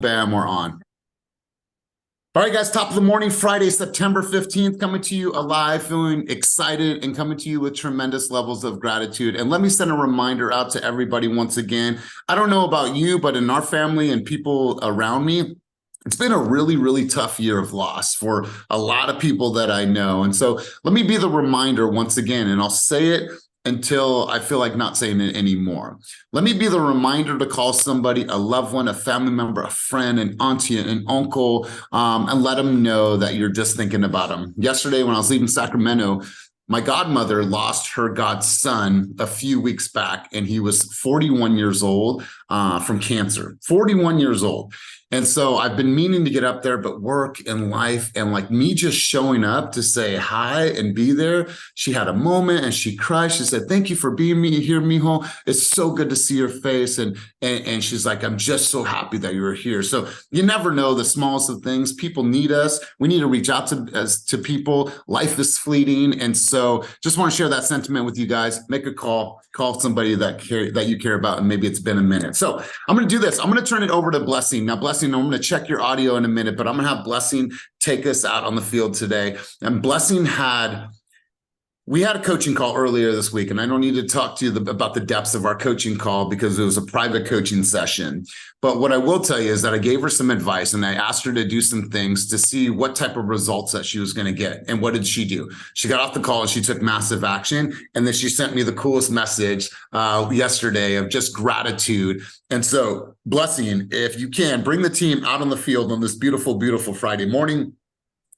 Bam, we're on. All right, guys, top of the morning, Friday, September 15th, coming to you alive, feeling excited, and coming to you with tremendous levels of gratitude. And let me send a reminder out to everybody once again. I don't know about you, but in our family and people around me, it's been a really, really tough year of loss for a lot of people that I know. And so let me be the reminder once again, and I'll say it until I feel like not saying it anymore. Let me be the reminder to call somebody, a loved one, a family member, a friend, an auntie, an uncle, and let them know that you're just thinking about them. Yesterday, when I was leaving Sacramento, my godmother lost her godson a few weeks back, and he was 41 years old from cancer, 41 years old. And so I've been meaning to get up there, but work and life and like me just showing up to say hi and be there. She had a moment and she cried. She said, "Thank you for being here, mijo. It's so good to see your face." And she's like, "I'm just so happy that you're here." So you never know the smallest of things. People need us. We need to reach out to people. Life is fleeting. And so just want to share that sentiment with you guys. Make a call somebody that you care about, and maybe it's been a minute. So I'm going to do this. I'm going to turn it over to Blessing. Now, Blessing, I'm going to check your audio in a minute, but I'm going to have Blessing take us out on the field today. And Blessing we had a coaching call earlier this week, and I don't need to talk to you about the depths of our coaching call because it was a private coaching session. But what I will tell you is that I gave her some advice, and I asked her to do some things to see what type of results that she was going to get. And what did she do? She got off the call and she took massive action. And then she sent me the coolest message yesterday of just gratitude. And so, Blessing, if you can, bring the team out on the field on this beautiful, beautiful Friday morning.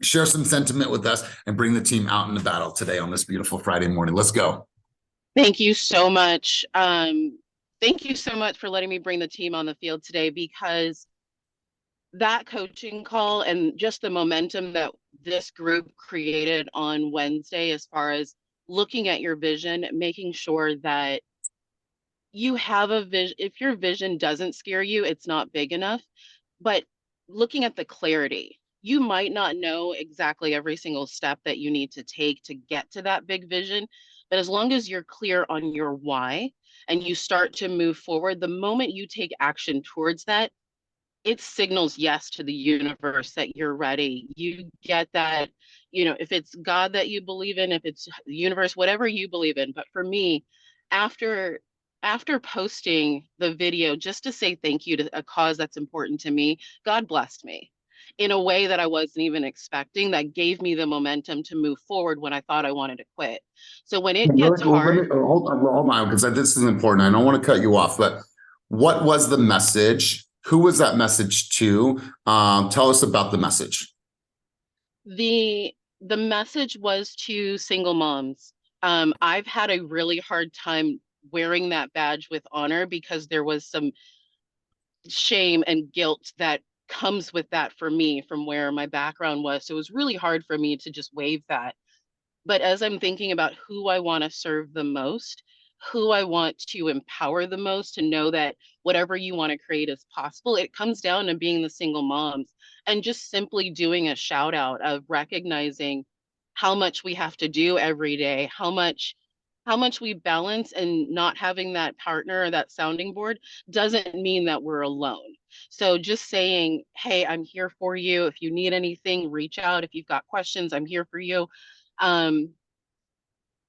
Share some sentiment with us and bring the team out in the battle today on this beautiful Friday morning. Let's go. Thank you so much. Thank you so much for letting me bring the team on the field today, because that coaching call and just the momentum that this group created on Wednesday, as far as looking at your vision, making sure that you have a vision. If your vision doesn't scare you, it's not big enough. But looking at the clarity, you might not know exactly every single step that you need to take to get to that big vision. But as long as you're clear on your why and you start to move forward, the moment you take action towards that, it signals yes to the universe that you're ready. You get that, if it's God that you believe in, if it's the universe, whatever you believe in. But for me, after after posting the video just to say thank you to a cause that's important to me, God blessed me in a way that I wasn't even expecting, that gave me the momentum to move forward when I thought I wanted to quit. So when it gets hard, Hold on, because this is important. I don't want to cut you off, but what was the message? Who was that message to? Tell us about the message. the message was to single moms. I've had a really hard time wearing that badge with honor because there was some shame and guilt that comes with that for me from where my background was. So it was really hard for me to just wave that. But as I'm thinking about who I want to serve the most, who I want to empower the most, to know that whatever you want to create is possible, it comes down to being the single moms and just simply doing a shout out of recognizing how much we have to do every day, how much we balance, and not having that partner or that sounding board doesn't mean that we're alone. So just saying, hey, I'm here for you. If you need anything, reach out. If you've got questions, I'm here for you. um,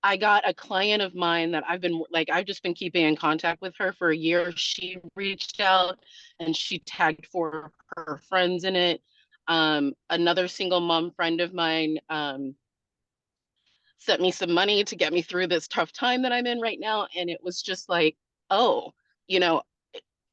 I got a client of mine that I've just been keeping in contact with her for a year. She reached out and she tagged 4 of her friends in it. Another single mom friend of mine sent me some money to get me through this tough time that I'm in right now. And it was just like, oh, you know,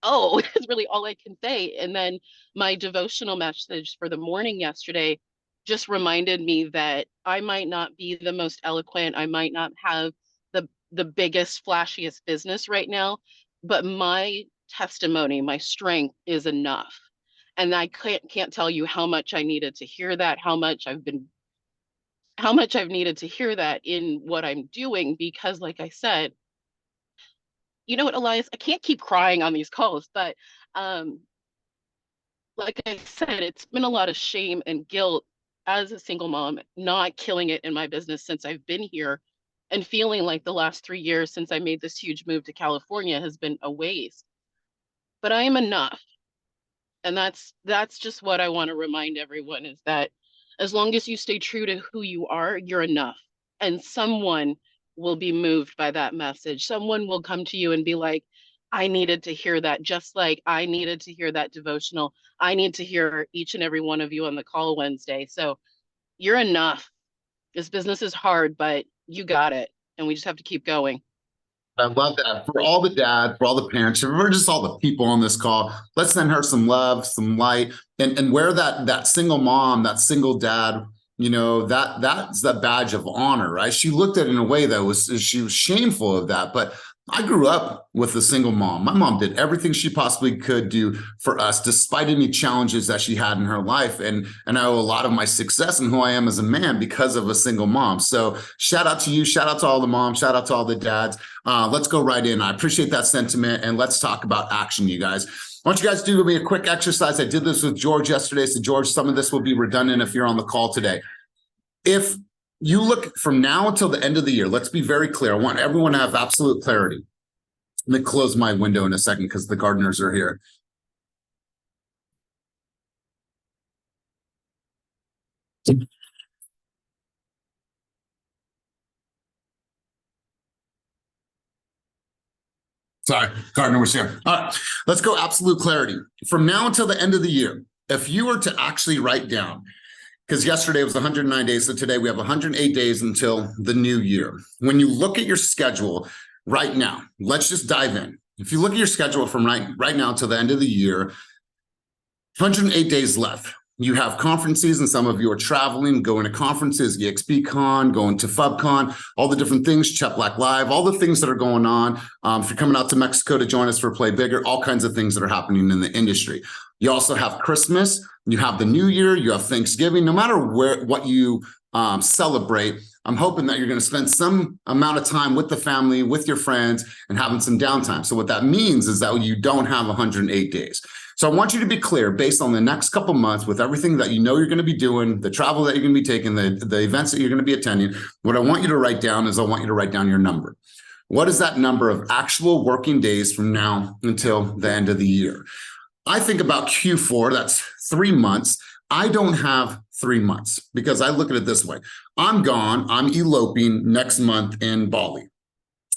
oh, is really all I can say. And then my devotional message for the morning yesterday just reminded me that I might not be the most eloquent, I might not have the biggest, flashiest business right now, but my testimony, my strength is enough. And I can't tell you how much I needed to hear that, how much I've needed to hear that in what I'm doing, because like I said, you know what, Elias, I can't keep crying on these calls, but um, like I said, it's been a lot of shame and guilt as a single mom, not killing it in my business since I've been here, and feeling like the last 3 years since I made this huge move to California has been a waste. But I am enough. And that's just what I want to remind everyone is that as long as you stay true to who you are, you're enough. And someone will be moved by that message. Someone will come to you and be like, I needed to hear that, just like I needed to hear that devotional. I need to hear each and every one of you on the call Wednesday. So you're enough. This business is hard, but you got it. And we just have to keep going. I love that. For all the dads, for all the parents, for just all the people on this call, let's send her some love, some light, and wear that single mom, that single dad, you know, that's the badge of honor, right? She looked at it in a way that she was shameful of that. But I grew up with a single mom. My mom did everything she possibly could do for us, despite any challenges that she had in her life. And I owe a lot of my success and who I am as a man because of a single mom. So shout out to you. Shout out to all the moms. Shout out to all the dads. Let's go right in. I appreciate that sentiment. And let's talk about action, you guys. I want you guys to do me a quick exercise. I did this with George yesterday. So George, some of this will be redundant if you're on the call today. If you look from now until the end of the year, let's be very clear. I want everyone to have absolute clarity. Let me close my window in a second because the gardeners are here. Sorry, gardener was here. All right, let's go absolute clarity. From now until the end of the year, if you were to actually write down, because yesterday was 109 days, so today we have 108 days until the new year. When you look at your schedule right now, let's just dive in. If you look at your schedule from right now till the end of the year, 108 days left. You have conferences, and some of you are traveling, going to conferences, EXPCon, going to FubCon, all the different things, Chet Black Live, all the things that are going on. If you're coming out to Mexico to join us for Play Bigger, all kinds of things that are happening in the industry. You also have Christmas, you have the New Year, you have Thanksgiving. No matter what you celebrate, I'm hoping that you're going to spend some amount of time with the family, with your friends, and having some downtime. So what that means is that you don't have 108 days. So I want you to be clear based on the next couple months with everything that you know you're going to be doing, the travel that you're going to be taking, the events that you're going to be attending. What I want you to write down is I want you to write down your number. What is that number of actual working days from now until the end of the year? I think about Q4, that's 3 months. I don't have 3 months because I look at it this way. I'm gone, I'm eloping next month in Bali.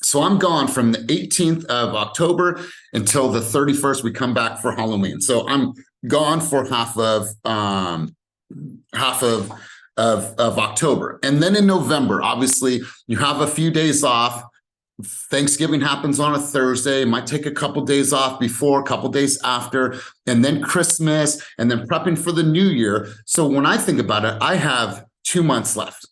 So I'm gone from the 18th of October until the 31st. We come back for Halloween. So I'm gone for half of October. And then in November, obviously you have a few days off. Thanksgiving happens on a Thursday, might take a couple days off before, a couple days after, and then Christmas, and then prepping for the new year. So when I think about it, I have 2 months left.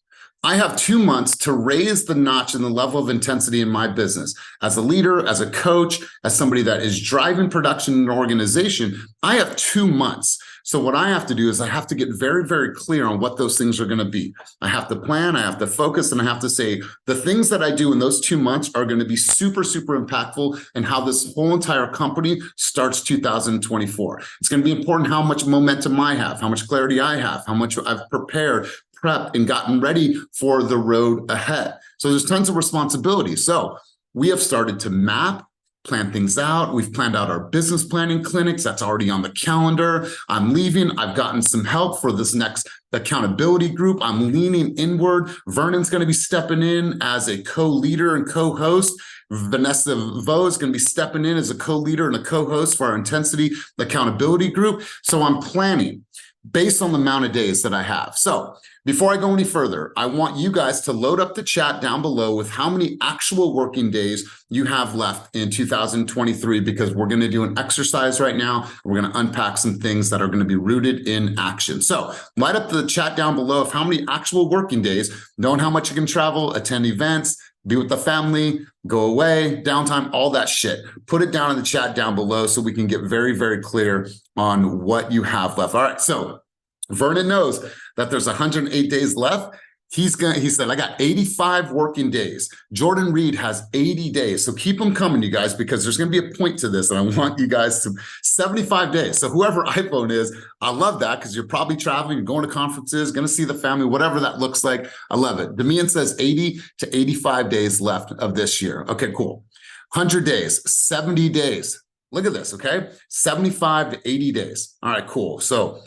I have 2 months to raise the notch and the level of intensity in my business. As a leader, as a coach, as somebody that is driving production in an organization, I have 2 months. So what I have to do is I have to get very, very clear on what those things are going to be. I have to plan, I have to focus, and I have to say the things that I do in those 2 months are going to be super, super impactful in how this whole entire company starts 2024. It's going to be important how much momentum I have, how much clarity I have, how much I've prepared, prepped, and gotten ready for the road ahead. So there's tons of responsibility. So we have started to map, plan things out. We've planned out our business planning clinics. That's already on the calendar. I'm leaving. I've gotten some help for this next accountability group. I'm leaning inward. Vernon's going to be stepping in as a co-leader and co-host. Vanessa Vo is going to be stepping in as a co-leader and a co-host for our intensity accountability group. So I'm planning based on the amount of days that I have. So before I go any further, I want you guys to load up the chat down below with how many actual working days you have left in 2023, because we're going to do an exercise right now. We're going to unpack some things that are going to be rooted in action. So light up the chat down below of how many actual working days, knowing how much you can travel, attend events, be with the family, go away, downtime, all that shit. Put it down in the chat down below so we can get very, very clear on what you have left. All right, so Vernon knows that there's 108 days left. He said, I got 85 working days. Jordan Reed has 80 days. So keep them coming, you guys, because there's going to be a point to this. And I want you guys to 75 days. So whoever iPhone is, I love that because you're probably traveling, you're going to conferences, going to see the family, whatever that looks like. I love it. Demian says 80 to 85 days left of this year. Okay, cool. 100 days, 70 days. Look at this, okay? 75 to 80 days. All right, cool. So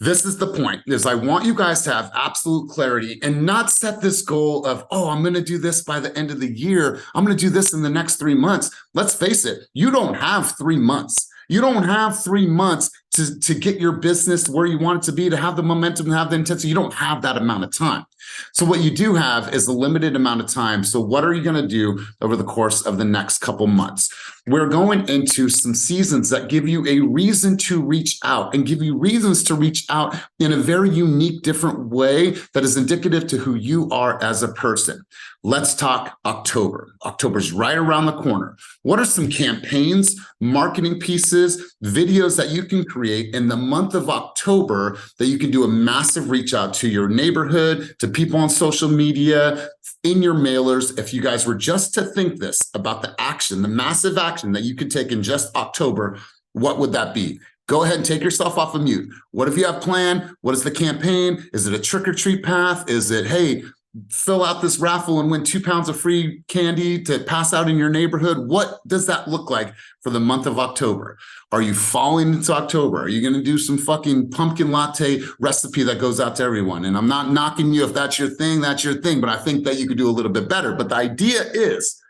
this is the point, is I want you guys to have absolute clarity and not set this goal of, oh, I'm going to do this by the end of the year. I'm going to do this in the next 3 months. Let's face it, you don't have 3 months. You don't have 3 months to get your business where you want it to be, to have the momentum, to have the intensity. You don't have that amount of time. So what you do have is a limited amount of time. So what are you going to do over the course of the next couple months? We're going into some seasons that give you a reason to reach out, and give you reasons to reach out in a very unique, different way that is indicative to who you are as a person. Let's talk October. October's right around the corner. What are some campaigns, marketing pieces, videos that you can create in the month of October that you can do a massive reach out to your neighborhood, to people on social media, in your mailers? If you guys were just to think this about the action, the massive action that you could take in just October, what would that be? Go ahead and take yourself off of mute. What if you have planned? What is the campaign? Is it a trick or treat path? Is it, hey, fill out this raffle and win 2 pounds of free candy to pass out in your neighborhood? What does that look like for the month of October? Are you falling into October? Are you going to do some fucking pumpkin latte recipe that goes out to everyone? And I'm not knocking you. If that's your thing, that's your thing. But I think that you could do a little bit better. But the idea is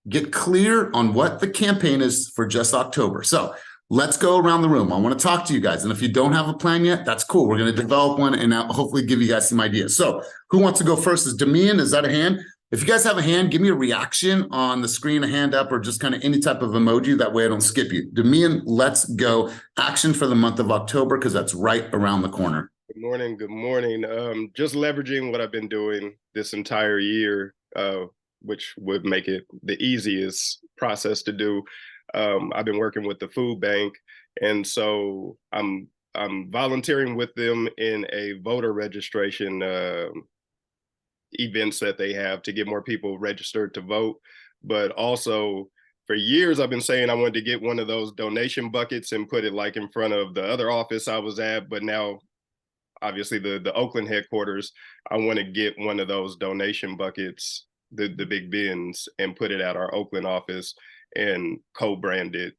get clear on what the campaign is for just October. So let's go around the room. I want to talk to you guys. And if you don't have a plan yet, that's cool. We're going to develop one and I'll hopefully give you guys some ideas. So who wants to go first? Is Damian? Is that a hand? If you guys have a hand, give me a reaction on the screen, a hand up, or just kind of any type of emoji. That way I don't skip you. Damian, let's go. Action for the month of October, because that's right around the corner. Good morning. Good morning. Just leveraging what I've been doing this entire year, which would make it the easiest process to do. I've been working with the food bank, and so I'm volunteering with them in a voter registration events that they have to get more people registered to vote. But also, for years I've been saying I wanted to get one of those donation buckets and put it like in front of the other office I was at. But now, obviously, the Oakland headquarters, I want to get one of those donation buckets, the big bins, and put it at our Oakland office and co-brand it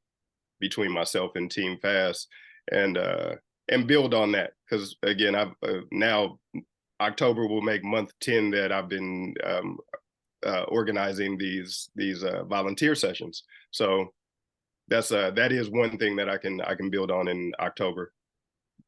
between myself and Team Fast, and build on that. Because again, I've now October will make month 10 that I've been organizing these volunteer sessions. So that is one thing that I can build on in October.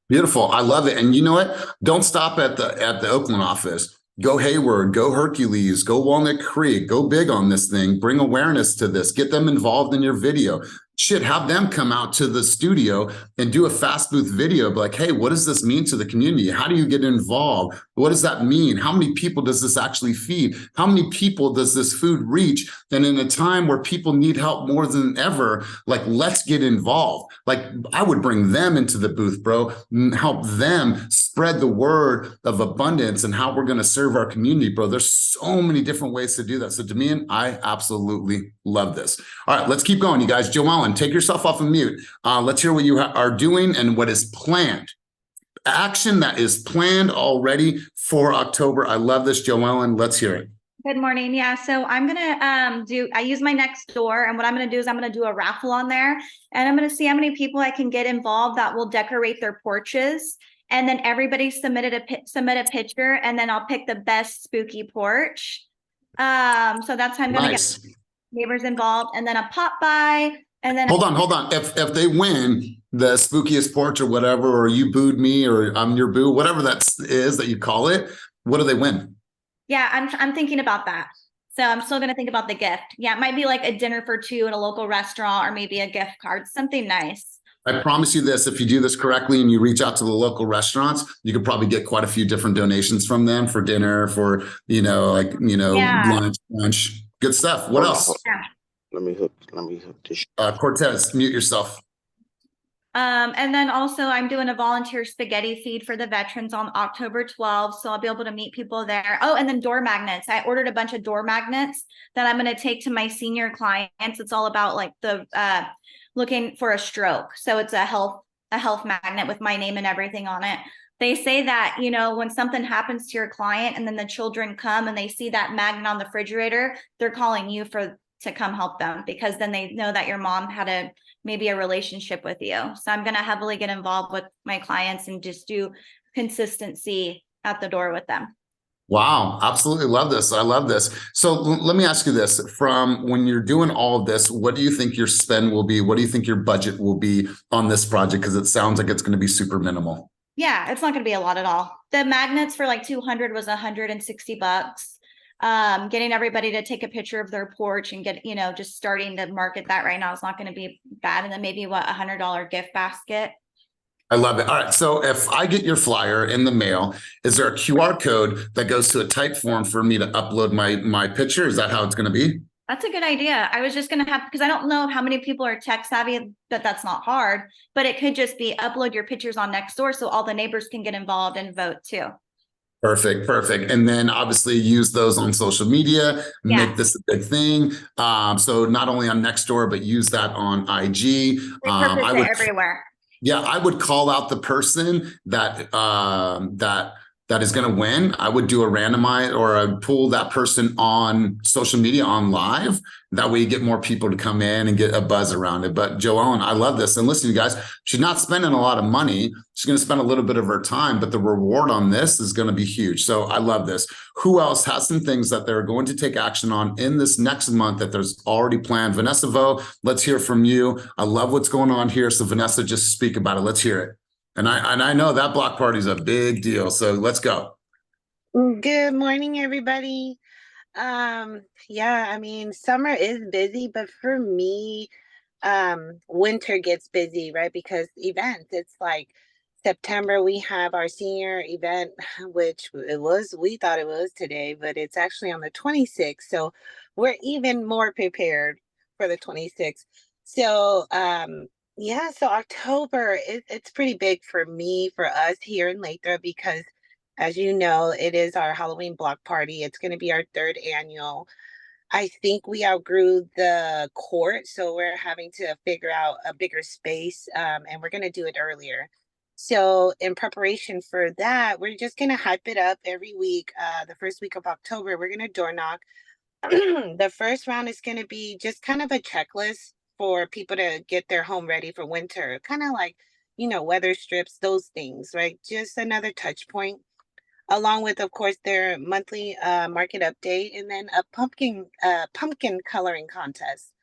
Beautiful. I love it. And you know what? Don't stop at the Oakland office. Go Hayward, go Hercules, go Walnut Creek, go big on this thing, bring awareness to this, get them involved in your video. Shit, have them come out to the studio and do a fast booth video. Be like, hey, what does this mean to the community? How do you get involved? What does that mean? How many people does this actually feed? How many people does this food reach? And in a time where people need help more than ever, like, let's get involved. Like, I would bring them into the booth, bro, and help them spread the word of abundance and how we're going to serve our community, bro. There's so many different ways to do that. So Damian, I absolutely love this. All right, let's keep going, you guys. Joellen, take yourself off of mute. Let's hear what you are doing and what is planned. Action that is planned already for October. I love this, Joellen. Let's hear it. Good morning. Yeah, so I'm gonna I use my next door, and what I'm gonna do is I'm gonna do a raffle on there, and I'm gonna see how many people I can get involved that will decorate their porches. And then everybody submit a picture, and then I'll pick the best spooky porch. So that's how I'm gonna get neighbors involved, and then a pop by, and then hold on. If they win the spookiest porch or whatever, or you booed me, or I'm your boo, whatever that is that you call it, what do they win? Yeah, I'm thinking about that. So I'm still gonna think about the gift. Yeah, it might be like a dinner for two at a local restaurant, or maybe a gift card, something nice. I promise you this, if you do this correctly and you reach out to the local restaurants, you could probably get quite a few different donations from them for dinner, for, lunch. Good stuff. What else? Yeah. Let me hook this. Cortez, mute yourself. And then also I'm doing a volunteer spaghetti feed for the veterans on October 12th. So I'll be able to meet people there. Oh, and then door magnets. I ordered a bunch of door magnets that I'm going to take to my senior clients. It's all about like the looking for a stroke. So it's a health magnet with my name and everything on it. They say that, when something happens to your client and then the children come and they see that magnet on the refrigerator, they're calling you for to come help them, because then they know that your mom had maybe a relationship with you. So I'm going to heavily get involved with my clients and just do consistency at the door with them. Wow, absolutely love this. I love this. So let me ask you this. From when you're doing all of this, what do you think your spend will be? What do you think your budget will be on this project? Because it sounds like it's going to be super minimal. Yeah, it's not going to be a lot at all. The magnets for like 200 was $160. Getting everybody to take a picture of their porch and get, just starting to market that right now is not going to be bad. And then maybe $100 gift basket. I love it. All right. So if I get your flyer in the mail, is there a QR code that goes to a type form for me to upload my picture? Is that how it's going to be? That's a good idea. I was just going to have, because I don't know how many people are tech savvy, that's not hard, but it could just be upload your pictures on Nextdoor so all the neighbors can get involved and vote too. Perfect. Perfect. And then obviously use those on social media, make this a big thing. So not only on Nextdoor, but use that on IG. I would everywhere. Yeah, I would call out the person that is going to win. I would do a randomize or a pull that person on social media on live. That way you get more people to come in and get a buzz around it. But Joellen, I love this. And listen, you guys, she's not spending a lot of money. She's going to spend a little bit of her time, but the reward on this is going to be huge. So I love this. Who else has some things that they're going to take action on in this next month that there's already planned? Vanessa Vo, let's hear from you. I love what's going on here. So Vanessa, just speak about it. Let's hear it. And I know that block party is a big deal. So let's go. Good morning, everybody. Yeah, I mean, summer is busy, but for me, winter gets busy, right? Because events, it's like September, we have our senior event, which we thought it was today, but it's actually on the 26th. So we're even more prepared for the 26th. So, yeah, so October, it's pretty big for me, for us here in Lathrop, because as you know, it is our Halloween block party. It's going to be our 3rd annual. I think we outgrew the court, so we're having to figure out a bigger space, and we're going to do it earlier. So in preparation for that, we're just going to hype it up every week. The first week of October, we're going to door knock. The first round is going to be just kind of a checklist for people to get their home ready for winter, kind of like, weather strips, those things, right? Just another touch point, along with, of course, their monthly market update, and then a pumpkin coloring contest.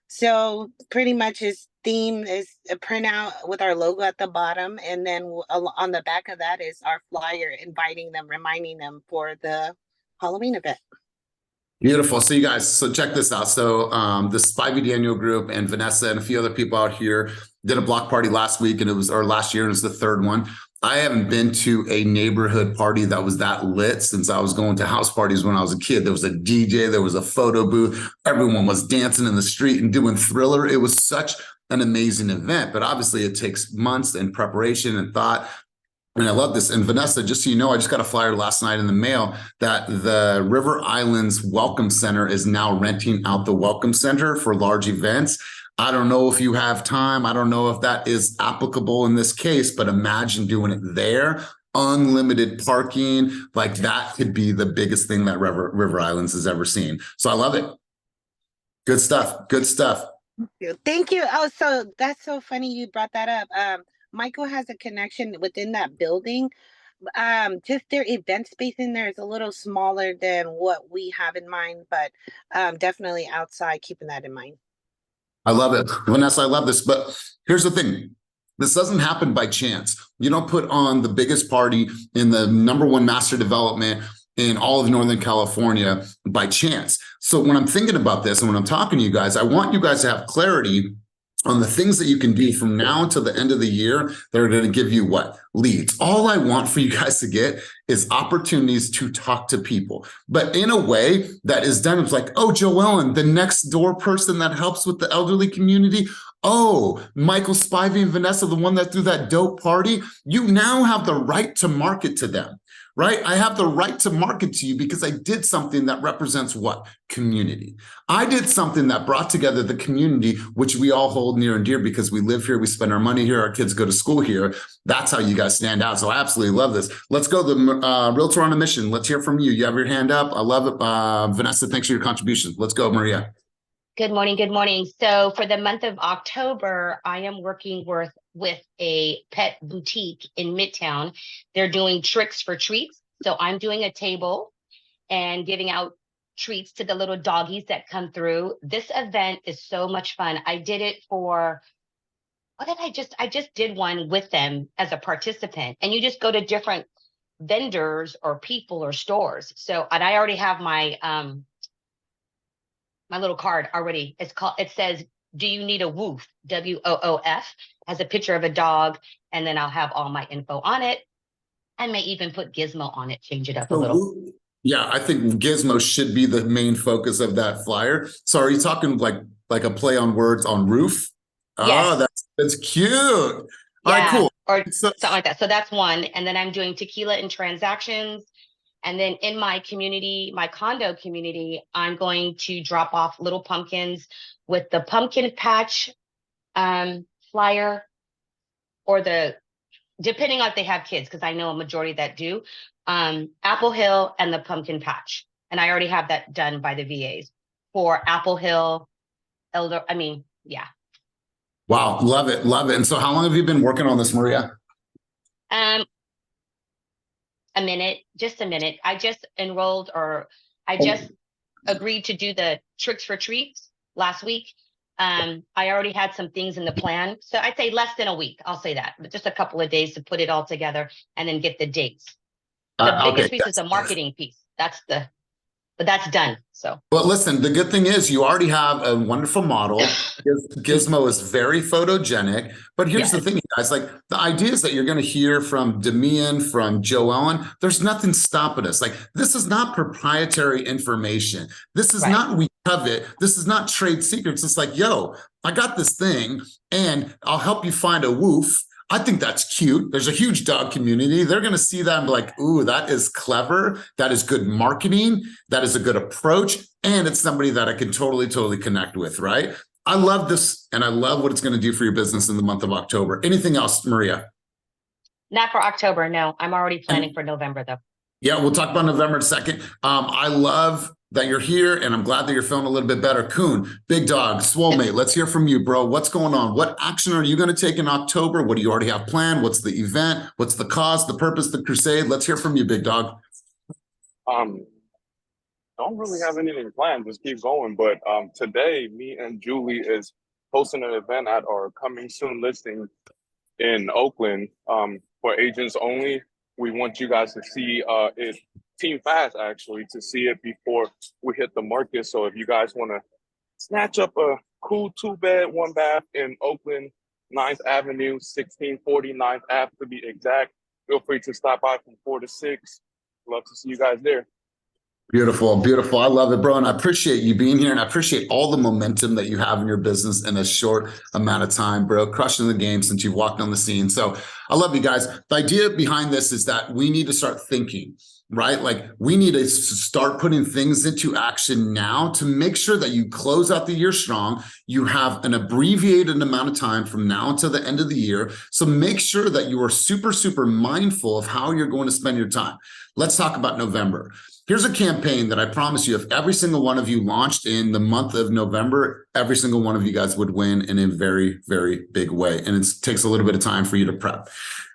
So pretty much his theme is a printout with our logo at the bottom, and then on the back of that is our flyer inviting them, reminding them for the Halloween event. Beautiful. So you guys, so check this out. So the Spivey Daniel group and Vanessa and a few other people out here did a block party last week, and last year, and it was the 3rd one. I haven't been to a neighborhood party that was that lit since I was going to house parties when I was a kid. There was a DJ, there was a photo booth. Everyone was dancing in the street and doing Thriller. It was such an amazing event, but obviously it takes months and preparation and thought. And I love this. And Vanessa, just so you know, I just got a flyer last night in the mail that the River Islands Welcome Center is now renting out the Welcome Center for large events. I don't know if you have time. I don't know if that is applicable in this case, but imagine doing it there. Unlimited parking, like that could be the biggest thing that River Islands has ever seen. So I love it. Good stuff. Good stuff. Thank you. Oh, so that's so funny you brought that up. Michael has a connection within that building. Just their event space in there is a little smaller than what we have in mind, but definitely outside, keeping that in mind. I love it. Vanessa, I love this. But here's the thing. This doesn't happen by chance. You don't put on the biggest party in the #1 master development in all of Northern California by chance. So when I'm thinking about this and when I'm talking to you guys, I want you guys to have clarity on the things that you can do from now until the end of the year that are going to give you what? Leads. All I want for you guys to get is opportunities to talk to people, but in a way that is done. It's like, oh, Joellen, the next door person that helps with the elderly community. Oh, Michael Spivey and Vanessa, the one that threw that dope party. You now have the right to market to them. Right? I have the right to market to you because I did something that represents what? Community. I did something that brought together the community, which we all hold near and dear because we live here, we spend our money here, our kids go to school here. That's how you guys stand out. So I absolutely love this. Let's go to the Realtor on a Mission. Let's hear from you. You have your hand up. I love it. Vanessa, thanks for your contributions. Let's go, Maria. Good morning. Good morning. So for the month of October, I am working with a pet boutique in Midtown. They're doing tricks for treats. So I'm doing a table and giving out treats to the little doggies that come through. This event is so much fun. I did it for, I just did one with them as a participant, and you just go to different vendors or people or stores. So, and I already have my little card already. It says, do you need a woof? WOOF, has a picture of a dog, and then I'll have all my info on it. I may even put Gizmo on it, change it up a little. Yeah, I think Gizmo should be the main focus of that flyer. So are you talking like a play on words on roof? Yes. Oh, that's cute. All right, Yeah, cool. or So, something like that. So that's one. And then I'm doing tequila and transactions. And then in my community, my condo community, I'm going to drop off little pumpkins with the pumpkin patch flyer, or depending on if they have kids, because I know a majority that do, Apple Hill and the pumpkin patch. And I already have that done by the VAs for Apple Hill, yeah. wow, love it, love it. And so how long have you been working on this, Maria? A minute, just a minute. I just enrolled, or I just agreed to do the tricks for treats last week. I already had some things in the plan. So I'd say less than a week. I'll say that, but just a couple of days to put it all together and then get the dates. The biggest piece is the marketing piece. But that's done. So, well, listen, the good thing is you already have a wonderful model. Gizmo is very photogenic. But here's the thing, guys, like the ideas that you're going to hear from Demian, from Joellen, there's nothing stopping us. Like, this is not proprietary information. This is not we covet. This is not trade secrets. It's like, yo, I got this thing and I'll help you find a woof. I think that's cute. There's a huge dog community. They're going to see that and be like, ooh, that is clever. That is good marketing. That is a good approach. And it's somebody that I can totally connect with, right? I love this, and I love what it's going to do for your business in the month of October. Anything else, Maria? Not for October, no. I'm already planning for November, though. Yeah, we'll talk about November in a second. I love that you're here, and I'm glad that you're feeling a little bit better. Kuhn, big dog, Swolemate, let's hear from you, bro. What's going on? What action are you going to take in October? What do you already have planned? What's the event? What's the cause, the purpose, the crusade? Let's hear from you, big dog. Don't really have anything planned, just keep going. But today, me and Julie is hosting an event at our coming soon listing in Oakland for agents only. We want you guys to see it Team Fast, actually, to see it before we hit the market. So if you guys want to snatch up a cool 2-bed, 1-bath in Oakland, 9th Avenue, 1640 9th Ave to be exact, feel free to stop by from 4 to 6. Love to see you guys there. Beautiful, beautiful. I love it, bro. And I appreciate you being here. And I appreciate all the momentum that you have in your business in a short amount of time, bro. Crushing the game since you've walked on the scene. So I love you guys. The idea behind this is that we need to start thinking, right? Like, we need to start putting things into action now to make sure that you close out the year strong. You have an abbreviated amount of time from now until the end of the year. So make sure that you are super mindful of how you're going to spend your time. Let's talk about November. Here's a campaign that I promise you, if every single one of you launched in the month of November, every single one of you guys would win in a very big way. And it takes a little bit of time for you to prep.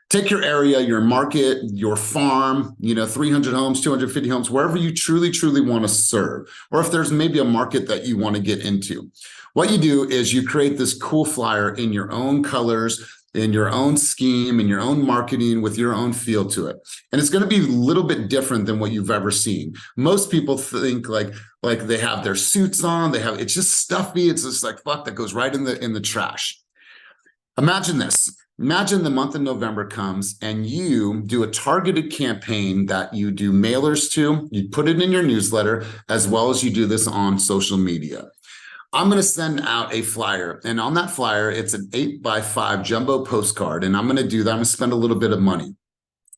Take your area, your market, your farm, 300 homes, 250 homes, wherever you truly want to serve. Or if there's maybe a market that you want to get into. What you do is you create this cool flyer in your own colors, in your own scheme, in your own marketing, with your own feel to it. And it's going to be a little bit different than what you've ever seen. Most people think like they have their suits on, it's just stuffy. It's just like, fuck, that goes right in the trash. Imagine this. Imagine the month of November comes and you do a targeted campaign that you do mailers to, you put it in your newsletter, as well as you do this on social media. I'm going to send out a flyer, and on that flyer, it's an 8x5 jumbo postcard, and I'm going to do that. I'm going to spend a little bit of money.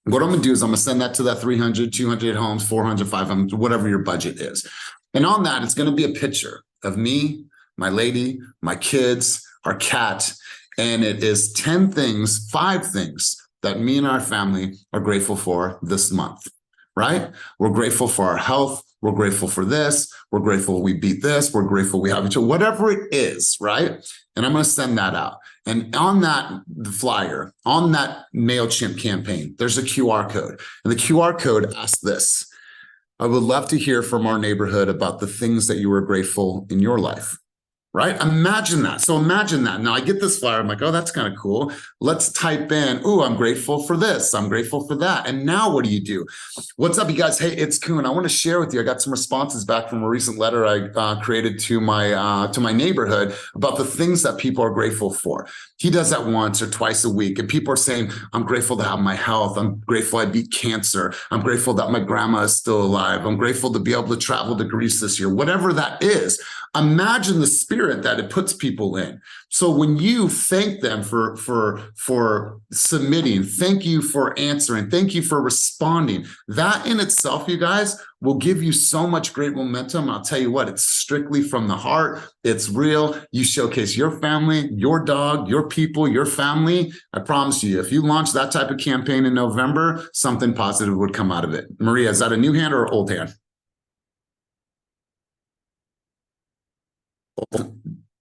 What I'm going to do is I'm going to send that to that 300, 200 homes, 400, 500, whatever your budget is. And on that, it's going to be a picture of me, my lady, my kids, our cat, and it is 5 things that me and our family are grateful for this month, right? We're grateful for our health. We're grateful for this. We're grateful we beat this. We're grateful we have each other, whatever it is, right? And I'm going to send that out. And on that flyer, on that MailChimp campaign, there's a QR code. And the QR code asks this: I would love to hear from our neighborhood about the things that you were grateful in your life. Right? Imagine that. So imagine that. Now I get this flyer. I'm like, oh, that's kind of cool. Let's type in, oh, I'm grateful for this. I'm grateful for that. And now what do? What's up, you guys? Hey, it's Kuhn. I want to share with you. I got some responses back from a recent letter I created to my neighborhood about the things that people are grateful for. He does that once or twice a week. And people are saying, I'm grateful to have my health. I'm grateful I beat cancer. I'm grateful that my grandma is still alive. I'm grateful to be able to travel to Greece this year, whatever that is. Imagine the spirit that it puts people in. So when you thank them for submitting, thank you for answering, thank you for responding, that in itself, you guys, will give you so much great momentum. I'll tell you what, it's strictly from the heart. It's real. You showcase your family, your dog, your people, your family. I promise you, if you launch that type of campaign in November, something positive would come out of it. Maria, is that a new hand or an old hand?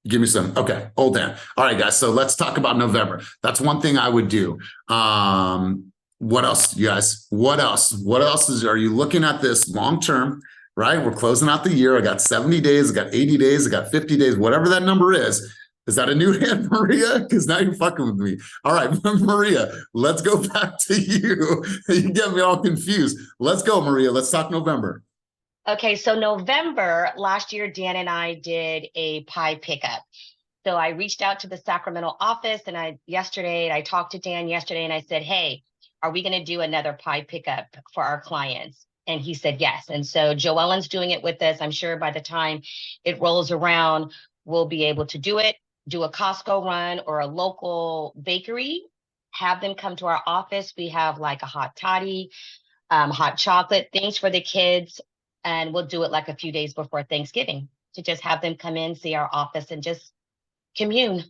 Give me some. Okay, old hand. All right, guys. So let's talk about November. That's one thing I would do. What else, you guys? What else? What else are you looking at this long term? Right? We're closing out the year. I got 70 days. I got 80 days. I got 50 days. Whatever that number is. Is that a new hand, Maria? Because now you're fucking with me. All right, Maria, let's go back to you. You get me all confused. Let's go, Maria. Let's talk November. Okay, so November last year, Dan and I did a pie pickup. So I reached out to the Sacramento office and I talked to Dan yesterday and I said, hey, are we going to do another pie pickup for our clients? And he said yes. And so Joellen's doing it with us. I'm sure by the time it rolls around, we'll be able to do it, do a Costco run or a local bakery, have them come to our office. We have like a hot toddy, hot chocolate, things for the kids. And we'll do it like a few days before Thanksgiving to just have them come in, see our office and just commune.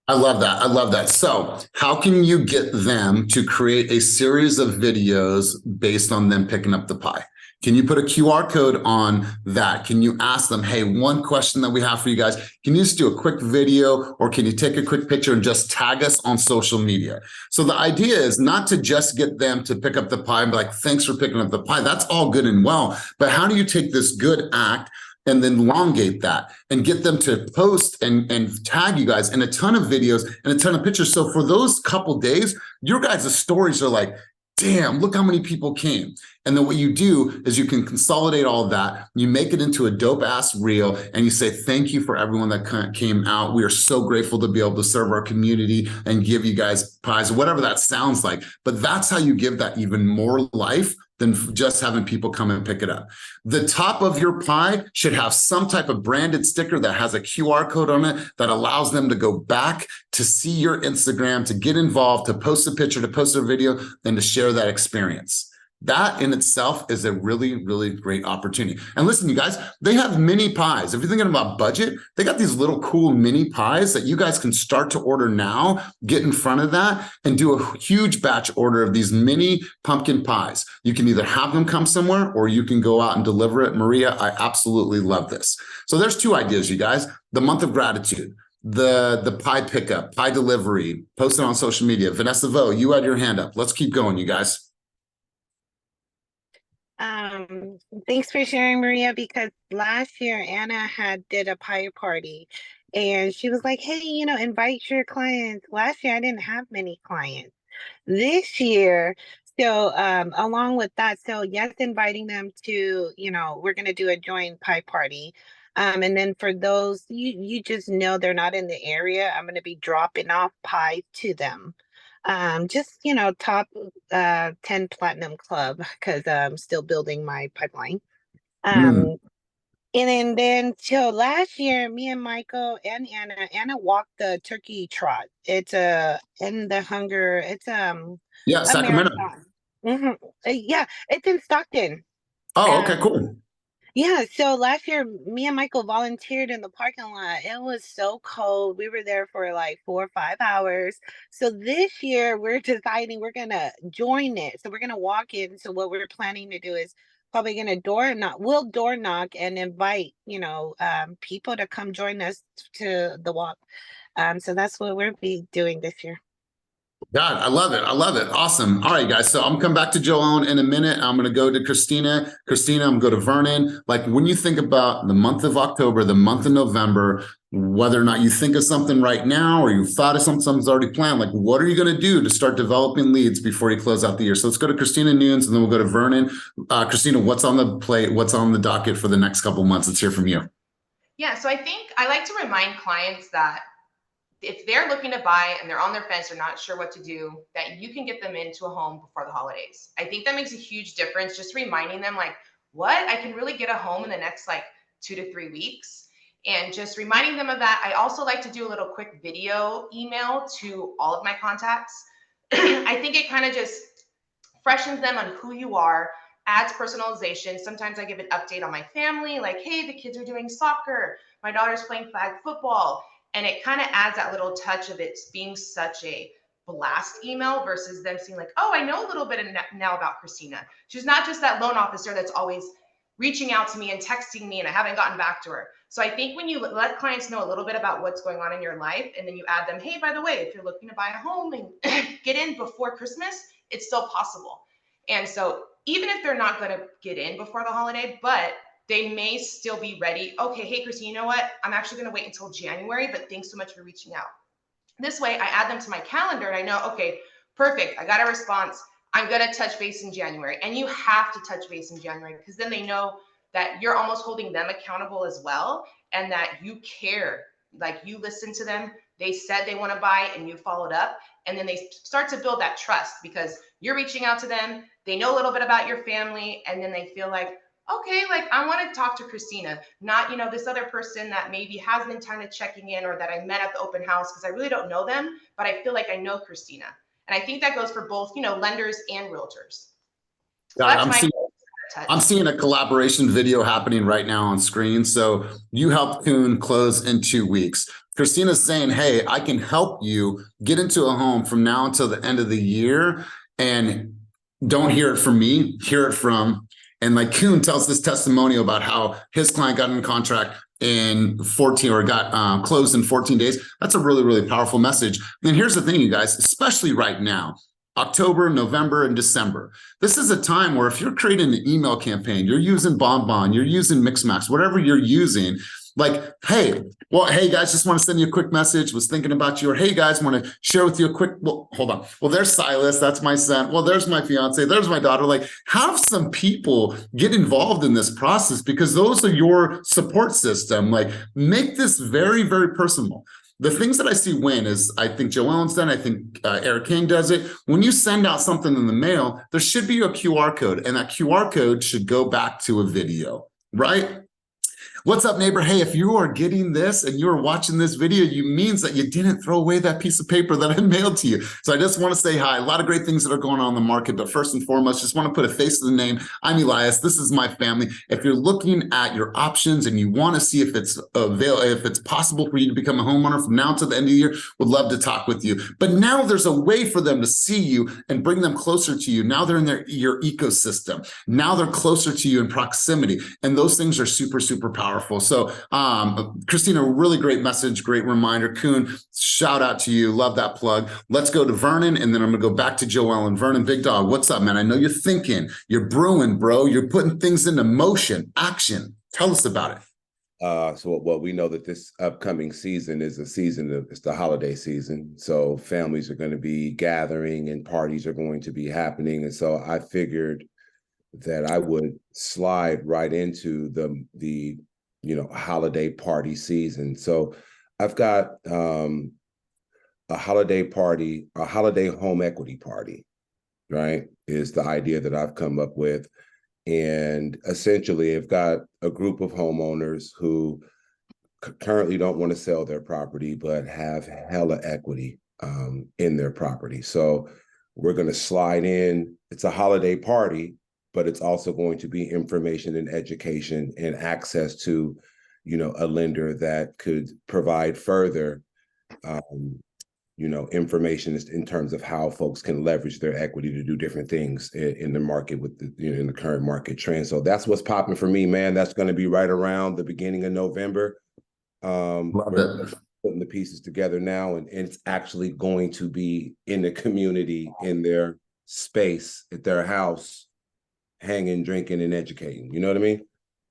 I love that. I love that. So how can you get them to create a series of videos based on them picking up the pie? Can you put a QR code on that? Can you ask them, hey, one question that we have for you guys, can you just do a quick video or can you take a quick picture and just tag us on social media? So the idea is not to just get them to pick up the pie and be like, thanks for picking up the pie. That's all good and well. But how do you take this good act and then elongate that and get them to post and tag you guys in a ton of videos and a ton of pictures? So for those couple days, your guys' stories are like, damn, look how many people came. And then what you do is you can consolidate all of that. You make it into a dope ass reel and you say, thank you for everyone that came out. We are so grateful to be able to serve our community and give you guys pies, whatever that sounds like. But that's how you give that even more life than just having people come and pick it up. The top of your pie should have some type of branded sticker that has a QR code on it that allows them to go back to see your Instagram, to get involved, to post a picture, to post a video, and to share that experience. That in itself is a really, really great opportunity. And listen, you guys, they have mini pies. If you're thinking about budget, they got these little cool mini pies that you guys can start to order now, get in front of that and do a huge batch order of these mini pumpkin pies. You can either have them come somewhere or you can go out and deliver it. Maria, I absolutely love this. So there's two ideas, you guys. The month of gratitude, the pie pickup, pie delivery, post it on social media. Vanessa Vo, you had your hand up. Let's keep going, you guys. Thanks for sharing, Maria, because last year Anna did a pie party and she was like, hey, invite your clients. Last year I didn't have many clients. This year, so along with that, so yes, inviting them to, we're going to do a joint pie party. And then for those, you just know they're not in the area, I'm going to be dropping off pie to them. Just, top 10 platinum club because I'm still building my pipeline. And then so last year, me and Michael and Anna walked the turkey trot. It's in the hunger. It's yeah, Sacramento. Yeah, it's in Stockton. Oh, okay, cool. Yeah, so last year, me and Michael volunteered in the parking lot. It was so cold. We were there for like 4 or 5 hours. So this year, we're deciding we're going to join it. So we're going to walk in. So what we're planning to do is probably going to we'll door knock and invite, people to come join us to the walk. So that's what we'll be doing this year. God, I love it. I love it. Awesome. All right, guys. So I'm coming back to Joellen in a minute. I'm going to go to Christina. Christina, I'm going to go to Vernon. Like, when you think about the month of October, the month of November, whether or not you think of something right now or you've thought of something's already planned, like, what are you going to do to start developing leads before you close out the year? So let's go to Christina Nunes and then we'll go to Vernon. Christina, what's on the plate? What's on the docket for the next couple of months? Let's hear from you. Yeah, so I think I like to remind clients that if they're looking to buy and they're on their fence, they're not sure what to do, that you can get them into a home before the holidays. I think that makes a huge difference. Just reminding them, like, what? I can really get a home in the next like 2 to 3 weeks. And just reminding them of that. I also like to do a little quick video email to all of my contacts. I think it kind of just freshens them on who you are, adds personalization. Sometimes I give an update on my family, like, hey, the kids are doing soccer, my daughter's playing flag football. And it kind of adds that little touch of it being such a blast email versus them seeing like, oh, I know a little bit now about Christina. She's not just that loan officer that's always reaching out to me and texting me and I haven't gotten back to her. So I think when you let clients know a little bit about what's going on in your life and then you add them, hey, by the way, if you're looking to buy a home and get in before Christmas, it's still possible. And so even if they're not going to get in before the holiday, but they may still be ready. Okay, hey, Christine, you know what? I'm actually going to wait until January, but thanks so much for reaching out. This way, I add them to my calendar and I know, okay, perfect. I got a response. I'm going to touch base in January. And you have to touch base in January because then they know that you're almost holding them accountable as well and that you care. Like, you listen to them. They said they want to buy and you followed up. And then they start to build that trust because you're reaching out to them. They know a little bit about your family and then they feel like, okay, like, I want to talk to Christina, not, this other person that maybe hasn't been kind of checking in or that I met at the open house because I really don't know them, but I feel like I know Christina. And I think that goes for both, lenders and realtors. So I'm seeing a collaboration video happening right now on screen. So you helped Kuhn close in 2 weeks. Christina's saying, hey, I can help you get into a home from now until the end of the year. And don't hear it from me, hear it from. And like Kuhn tells this testimonial about how his client got in contract in 14 or got closed in 14 days. That's a really, really powerful message. And here's the thing, you guys, especially right now, October, November, and December. This is a time where if you're creating an email campaign, you're using BonBon, you're using Mixmax, whatever you're using, like, hey guys, just want to send you a quick message, was thinking about you, or hey guys, want to share with you a quick, well, hold on. Well, there's Silas, that's my son. Well, there's my fiance, there's my daughter. Like, have some people get involved in this process because those are your support system. Like, make this very, very personal. The things that I see win is, I think Joellen's done, I think Eric King does it. When you send out something in the mail, there should be a QR code, and that QR code should go back to a video, right? What's up, neighbor? Hey, if you are getting this and you're watching this video, it means that you didn't throw away that piece of paper that I mailed to you. So I just want to say hi. A lot of great things that are going on in the market, but first and foremost, just want to put a face to the name. I'm Elias. This is my family. If you're looking at your options and you want to see if it's possible for you to become a homeowner from now to the end of the year, would love to talk with you. But now there's a way for them to see you and bring them closer to you. Now they're in your ecosystem. Now they're closer to you in proximity. And those things are super, super powerful. So Christina, really great message, great reminder. Kuhn, shout out to you. Love that plug. Let's go to Vernon, and then I'm going to go back to Joelle. And Vernon, big dog, what's up, man? I know you're thinking, you're brewing, bro. You're putting things into motion, action. Tell us about it. So we know that this upcoming season is it's the holiday season. So families are going to be gathering and parties are going to be happening. And so I figured that I would slide right into the holiday party season. So I've got a holiday party, a holiday home equity party, right, is the idea that I've come up with. And essentially, I've got a group of homeowners who currently don't want to sell their property, but have hella equity in their property. So we're going to slide in. It's a holiday party, but it's also going to be information and education and access to, a lender that could provide further information in terms of how folks can leverage their equity to do different things in the market with in the current market trend. So that's what's popping for me, man. That's going to be right around the beginning of November. Love it. Putting the pieces together now, and it's actually going to be in the community, in their space, at their house, hanging, drinking, and educating. You know what I mean?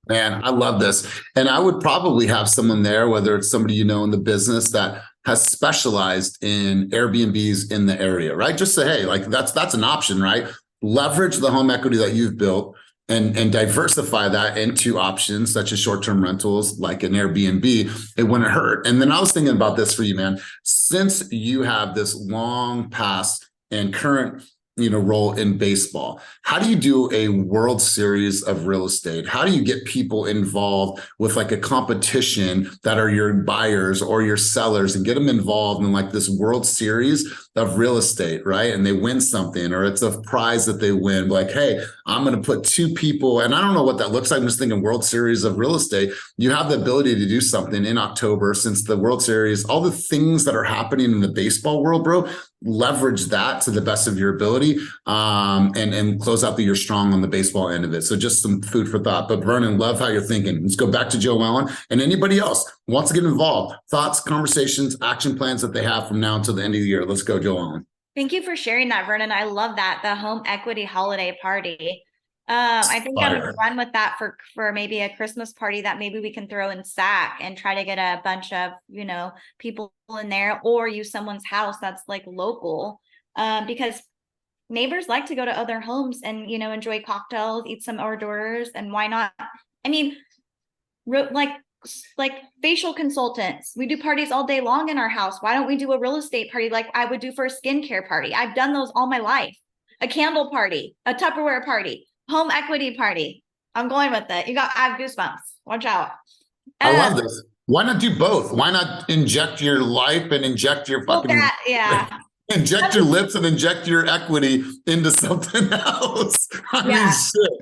Man, I love this. And I would probably have someone there, whether it's somebody in the business that has specialized in Airbnbs in the area, right? Just say, hey, like that's an option, right? Leverage the home equity that you've built and diversify that into options such as short-term rentals like an Airbnb. It wouldn't hurt. And then I was thinking about this for you, man. Since you have this long past and current role in baseball, how do you do a World Series of real estate? How do you get people involved with like a competition that are your buyers or your sellers and get them involved in like this World Series of real estate, right? And they win something, or it's a prize that they win. Like, hey, I'm going to put 2 people, and I don't know what that looks like. I'm just thinking World Series of real estate. You have the ability to do something in October, since the World Series, all the things that are happening in the baseball world, bro, leverage that to the best of your ability, and close out the year strong on the baseball end of it. So just some food for thought. But Vernon, love how you're thinking. Let's go back to Joe Allen and anybody else wants to get involved. Thoughts, conversations, action plans that they have from now until the end of the year. Let's go, Joe Allen. Thank you for sharing that, Vernon. I love that. The home equity holiday party. I think I would run with that for maybe a Christmas party that maybe we can throw in SAC and try to get a bunch of, people in there, or use someone's house that's like local, because neighbors like to go to other homes and, enjoy cocktails, eat some hors d'oeuvres, and why not? I mean, like facial consultants, we do parties all day long in our house. Why don't we do a real estate party like I would do for a skincare party? I've done those all my life. A candle party, a Tupperware party, home equity party. I'm going with it. I have goosebumps. Watch out. I love this. Why not do both? Why not inject your life and inject your fucking inject your lips and inject your equity into something else? I mean, shit.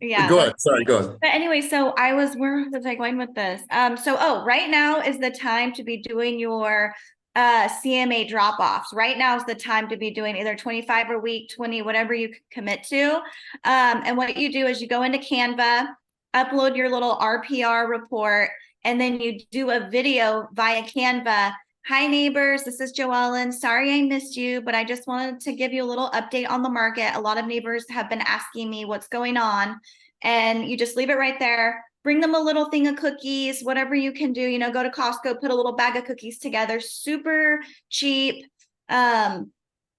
Yeah. Go ahead. Sorry, go ahead. But anyway, so where was I going with this? Right now is the time to be doing your CMA drop-offs. Right now is the time to be doing either 25 a week, 20, whatever you commit to. And what you do is you go into Canva, upload your little RPR report, and then you do a video via Canva. Hi neighbors, this is Joellen. Sorry I missed you, but I just wanted to give you a little update on the market. A lot of neighbors have been asking me what's going on, and you just leave it right there. Bring them a little thing of cookies, whatever you can do, go to Costco, put a little bag of cookies together, super cheap. And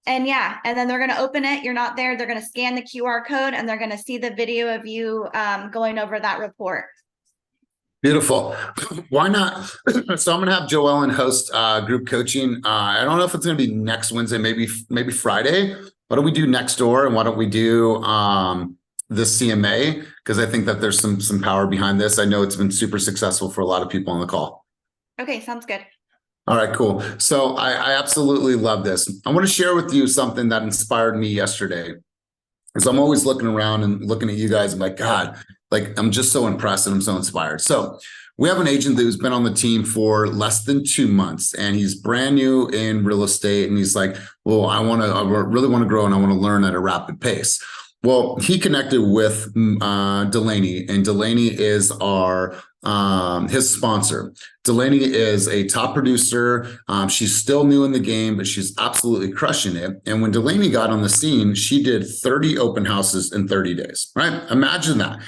then they're going to open it. You're not there. They're going to scan the QR code and they're going to see the video of you going over that report. Beautiful. Why not? So I'm going to have Joellen host group coaching. I don't know if it's going to be next Wednesday, maybe Friday. Why don't we do next door, and why don't we do this CMA? Because I think that there's some power behind this. I know it's been super successful for a lot of people on the call. Okay, sounds good. All right, cool. So I absolutely love this. I want to share with you something that inspired me yesterday. Because I'm always looking around and looking at you guys. I'm like, God, like I'm just so impressed and I'm so inspired. So we have an agent who's been on the team for less than 2 months, and he's brand new in real estate. And he's like, well, I really want to grow, and I want to learn at a rapid pace. Well, he connected with Delaney, and Delaney is his sponsor. Delaney is a top producer. She's still new in the game, but she's absolutely crushing it. And when Delaney got on the scene, she did 30 open houses in 30 days, right? Imagine that.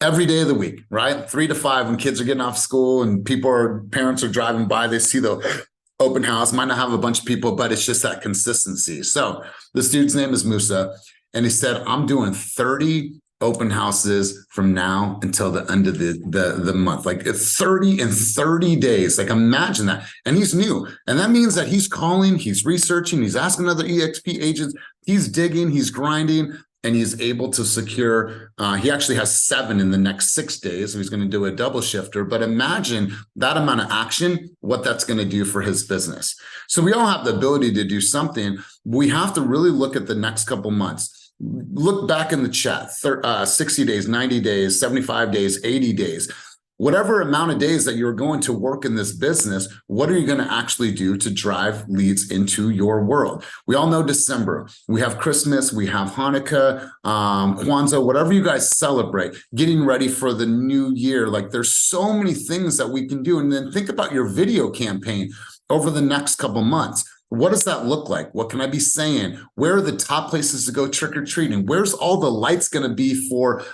Every day of the week, right? 3 to 5 when kids are getting off school and parents are driving by, they see the open house, might not have a bunch of people, but it's just that consistency. So this dude's name is Musa. And he said, I'm doing 30 open houses from now until the end of the month. Like it's 30 in 30 days. Like imagine that. And he's new. And that means that he's calling, he's researching, he's asking other EXP agents, he's digging, he's grinding, and he's able to secure, he actually has 7 in the next 6 days. So he's going to do a double shifter. But imagine that amount of action, what that's going to do for his business. So we all have the ability to do something. We have to really look at the next couple months. Look back in the chat, 60 days, 90 days, 75 days, 80 days. Whatever amount of days that you're going to work in this business, what are you going to actually do to drive leads into your world? We all know December. We have Christmas, we have Hanukkah, Kwanzaa, whatever you guys celebrate, getting ready for the new year. Like there's so many things that we can do. And then think about your video campaign over the next couple months. What does that look like? What can I be saying? Where are the top places to go trick-or-treating? Where's all the lights going to be for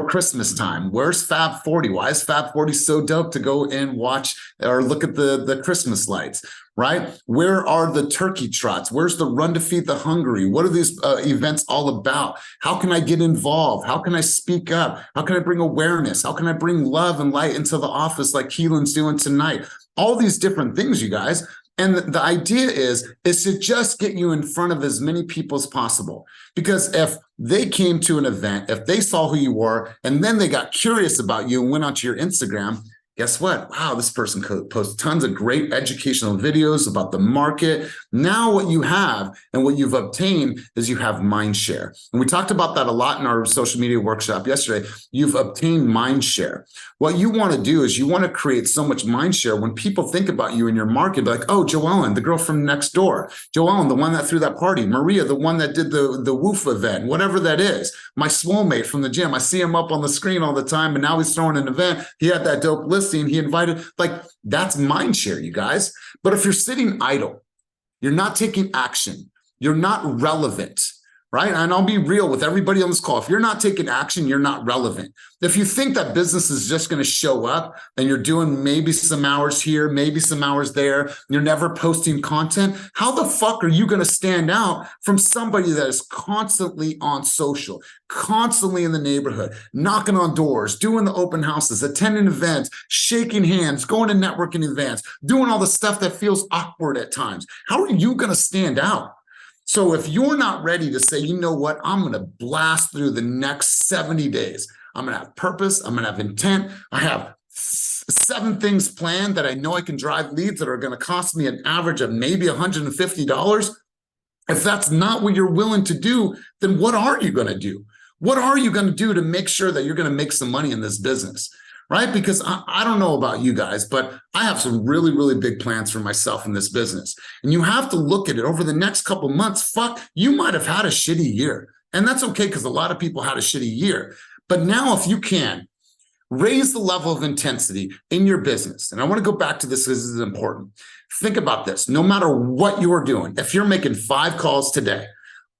Christmas time? Where's Fab 40? Why is Fab 40 so dope to go and watch or look at the Christmas lights, right? Where are the turkey trots? Where's the Run to Feed the Hungry? What are these events all about? How can I get involved? How can I speak up? How can I bring awareness? How can I bring love and light into the office like Keelan's doing tonight? All these different things, you guys. And the idea is to just get you in front of as many people as possible. Because if they came to an event, if they saw who you were, and then they got curious about you and went onto your Instagram, guess what? Wow, this person could post tons of great educational videos about the market. Now what you have and what you've obtained is you have mind share. And we talked about that a lot in our social media workshop yesterday. You've obtained mind share. What you want to do is you want to create so much mind share when people think about you in your market, like, oh, Joellen, the girl from next door. Joellen, the one that threw that party. Maria, the one that did the woof event, whatever that is. My swole mate from the gym. I see him up on the screen all the time, and now he's throwing an event. He had that dope list. He invited, like, that's mind share, you guys. But if you're sitting idle, you're not taking action, you're not relevant, right? And I'll be real with everybody on this call. If you're not taking action, you're not relevant. If you think that business is just going to show up and you're doing maybe some hours here, maybe some hours there, you're never posting content, how the fuck are you going to stand out from somebody that is constantly on social, constantly in the neighborhood, knocking on doors, doing the open houses, attending events, shaking hands, going to networking events, doing all the stuff that feels awkward at times? How are you going to stand out? So if you're not ready to say, you know what, I'm going to blast through the next 70 days. I'm going to have purpose. I'm going to have intent. I have 7 things planned that I know I can drive leads that are going to cost me an average of maybe $150. If that's not what you're willing to do, then what are you going to do? What are you going to do to make sure that you're going to make some money in this business? Right? Because I don't know about you guys, but I have some really, really big plans for myself in this business. And you have to look at it over the next couple months. Fuck, you might have had a shitty year. And that's okay, because a lot of people had a shitty year. But now if you can raise the level of intensity in your business, and I want to go back to this because this is important. Think about this. No matter what you're doing, if you're making 5 calls today,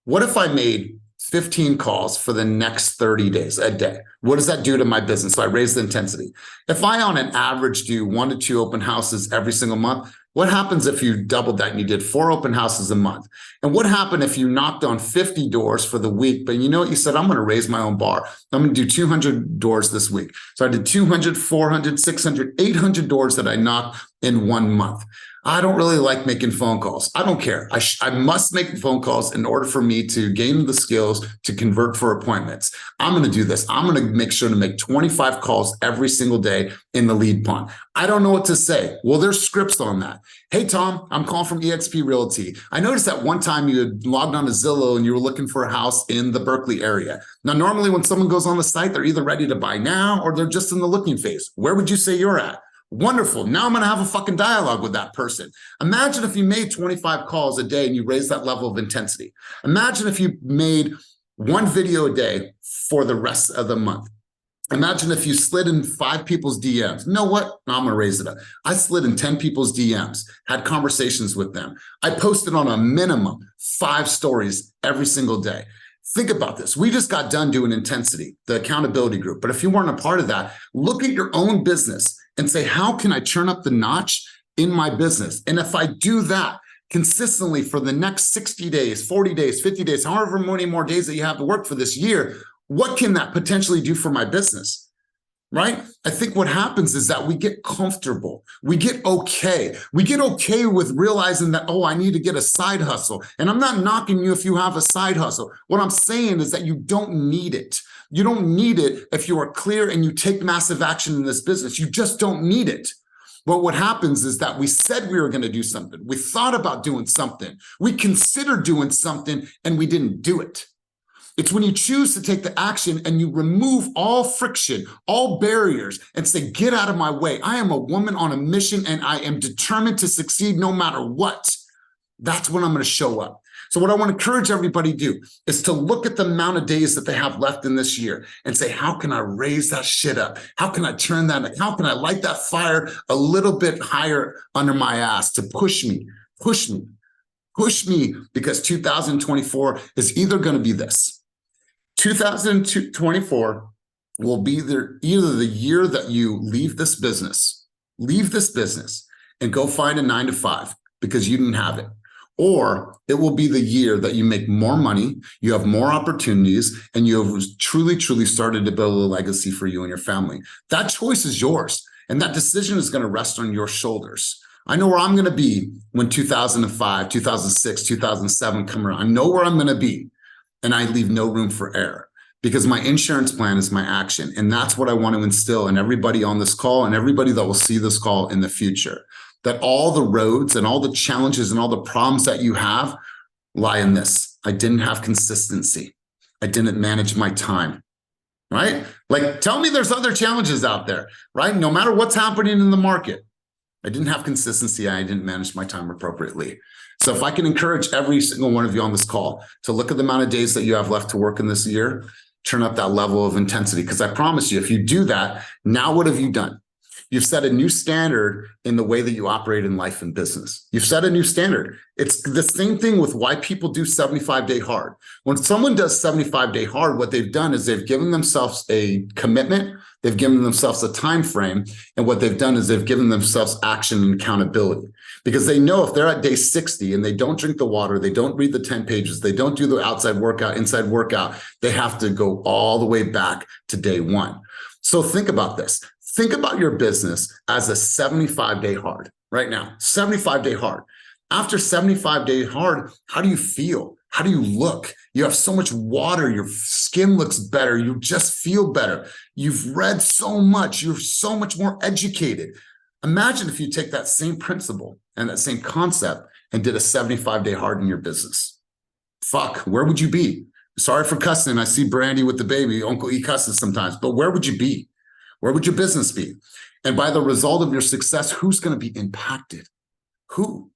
what if I made 15 calls for the next 30 days a day? What does that do to my business? So I raise the intensity. If I on an average do 1 to 2 open houses every single month, what happens if you doubled that and you did 4 open houses a month? And what happened if you knocked on 50 doors for the week, but you know what, you said, I'm going to raise my own bar. I'm going to do 200 doors this week. So I did 200, 400, 600, 800 doors that I knocked in 1 month. I don't really like making phone calls. I don't care. I must make phone calls in order for me to gain the skills to convert for appointments. I'm going to do this. I'm going to make sure to make 25 calls every single day in the lead pond. I don't know what to say. Well, there's scripts on that. Hey, Tom, I'm calling from eXp Realty. I noticed that one time you had logged on to Zillow and you were looking for a house in the Berkeley area. Now, normally when someone goes on the site, they're either ready to buy now or they're just in the looking phase. Where would you say you're at? Wonderful. Now I'm going to have a fucking dialogue with that person. Imagine if you made 25 calls a day and you raised that level of intensity. Imagine if you made 1 video a day for the rest of the month. Imagine if you slid in 5 people's DMs. You know what? No, I'm going to raise it up. I slid in 10 people's DMs, had conversations with them. I posted on a minimum 5 stories every single day. Think about this. We just got done doing intensity, the accountability group. But if you weren't a part of that, look at your own business and say, how can I turn up the notch in my business? And if I do that consistently for the next 60 days, 40 days, 50 days, however many more days that you have to work for this year, what can that potentially do for my business? Right? I think what happens is that we get comfortable. We get okay. We get okay with realizing that, oh, I need to get a side hustle. And I'm not knocking you if you have a side hustle. What I'm saying is that you don't need it. You don't need it if you are clear and you take massive action in this business. You just don't need it. But what happens is that we said we were going to do something. We thought about doing something. We considered doing something and we didn't do it. It's when you choose to take the action and you remove all friction, all barriers, and say, get out of my way. I am a woman on a mission and I am determined to succeed no matter what. That's when I'm going to show up. So what I want to encourage everybody to do is to look at the amount of days that they have left in this year and say, how can I raise that shit up? How can I turn that? How can I light that fire a little bit higher under my ass to push me, because 2024 is either going to be this. 2024 will be either the year that you leave this business and go find a 9-to-5 because you didn't have it. Or it will be the year that you make more money, you have more opportunities, and you have truly, truly started to build a legacy for you and your family. That choice is yours, and that decision is going to rest on your shoulders. I know where I'm going to be when 2005, 2006, 2007 come around. I know where I'm going to be, and I leave no room for error because my insurance plan is my action, and that's what I want to instill in everybody on this call and everybody that will see this call in the future. That all the roads and all the challenges and all the problems that you have lie in this. I didn't have consistency. I didn't manage my time, right? Like, tell me there's other challenges out there, right? No matter what's happening in the market, I didn't have consistency. I didn't manage my time appropriately. So if I can encourage every single one of you on this call to look at the amount of days that you have left to work in this year, turn up that level of intensity. Because I promise you, if you do that, now what have you done? You've set a new standard in the way that you operate in life and business. You've set a new standard. It's the same thing with why people do 75-day hard. When someone does 75-day hard, what they've done is they've given themselves a commitment, they've given themselves a time frame, and what they've done is they've given themselves action and accountability. Because they know if they're at day 60 and they don't drink the water, they don't read the 10 pages, they don't do the outside workout, inside workout, they have to go all the way back to day 1. So think about this. Think about your business as a 75-day hard right now, 75-day hard. After 75-day hard, how do you feel? How do you look? You have so much water. Your skin looks better. You just feel better. You've read so much. You're so much more educated. Imagine if you take that same principle and that same concept and did a 75-day hard in your business. Fuck, where would you be? Sorry for cussing. I see Brandy with the baby. Uncle E cusses sometimes, but where would you be? Where would your business be? And by the result of your success, who's going to be impacted? Who?